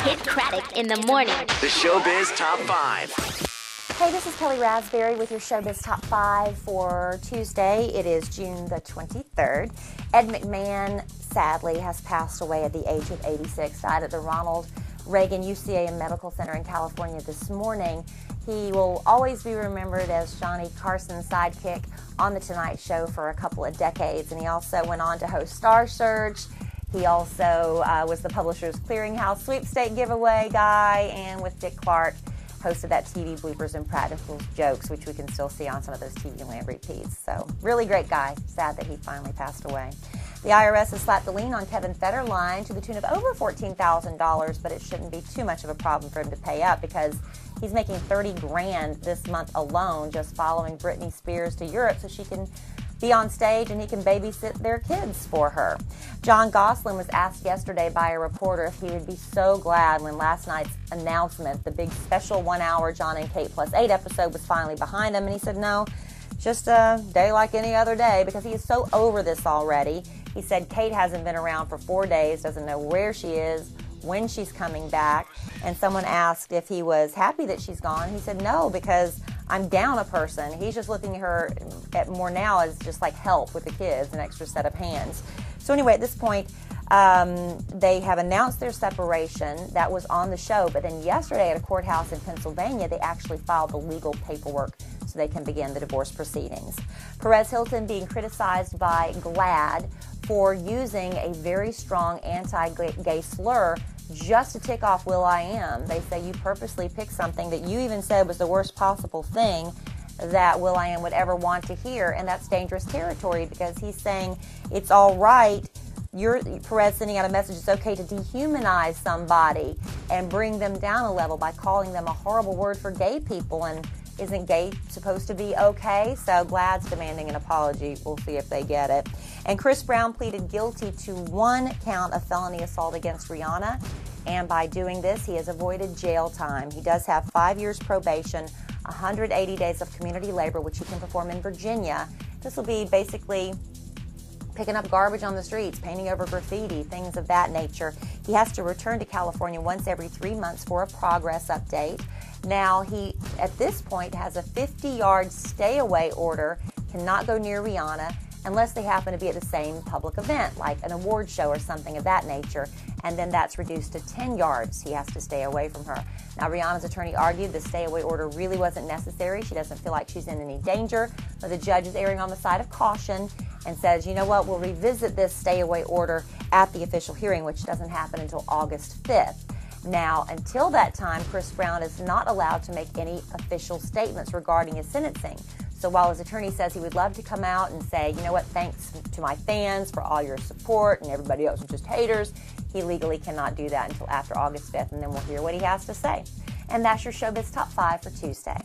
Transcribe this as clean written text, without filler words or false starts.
Kidd Kraddick in the morning. The Showbiz Top 5. Hey, this is Kellie Rasberry with your Showbiz Top 5 for Tuesday. It is June the 23rd. Ed McMahon, sadly, has passed away at the age of 86. Died at the Ronald Reagan UCA Medical Center in California this morning. He will always be remembered as Johnny Carson's sidekick on The Tonight Show for a couple of decades, and he also went on to host Star Search. He also was the Publishers Clearinghouse sweepstake giveaway guy, and with Dick Clark, hosted that TV bloopers and practical jokes, which we can still see on some of those TV Land repeats. So, really great guy. Sad that he finally passed away. The IRS has slapped the lien on Kevin Federline to the tune of over $14,000, but it shouldn't be too much of a problem for him to pay up because he's making $30 grand this month alone just following Britney Spears to Europe so she can be on stage and he can babysit their kids for her. John Gosselin was asked yesterday by a reporter if he would be so glad when last night's announcement, the big special 1 hour John and Kate +8 episode, was finally behind him, and he said no, just a day like any other day, because he is so over this already. He said Kate hasn't been around for 4 days, doesn't know where she is, when she's coming back, and someone asked if he was happy that she's gone. He said no, because I'm down a person. He's just looking at her at more now as just like help with the kids, an extra set of hands. So anyway, at this point, they have announced their separation. That was on the show, but then yesterday at a courthouse in Pennsylvania, they actually filed the legal paperwork so they can begin the divorce proceedings. Perez Hilton being criticized by GLAAD for using a very strong anti-gay slur just to tick off Will.I.AM. They say you purposely picked something that you even said was the worst possible thing that Will.I.AM would ever want to hear, and that's dangerous territory because he's saying it's all right. Perez sending out a message, it's okay to dehumanize somebody and bring them down a level by calling them a horrible word for gay people, and isn't gay supposed to be okay? So GLAAD's demanding an apology. We'll see if they get it. And Chris Brown pleaded guilty to 1 count of felony assault against Rihanna, and by doing this, he has avoided jail time. He does have 5 years probation, 180 days of community labor, which he can perform in Virginia. This will be basically picking up garbage on the streets, painting over graffiti, things of that nature. He has to return to California once every 3 months for a progress update. Now, he, at this point, has a 50-yard stay-away order, cannot go near Rihanna unless they happen to be at the same public event, like an award show or something of that nature, and then that's reduced to 10 yards. He has to stay away from her. Now, Rihanna's attorney argued the stay-away order really wasn't necessary. She doesn't feel like she's in any danger, but the judge is erring on the side of caution and says, you know what, we'll revisit this stay-away order at the official hearing, which doesn't happen until August 5th. Now, until that time, Chris Brown is not allowed to make any official statements regarding his sentencing. So while his attorney says he would love to come out and say, you know what, thanks to my fans for all your support and everybody else is just haters, he legally cannot do that until after August 5th, and then we'll hear what he has to say. And that's your Showbiz Top 5 for Tuesday.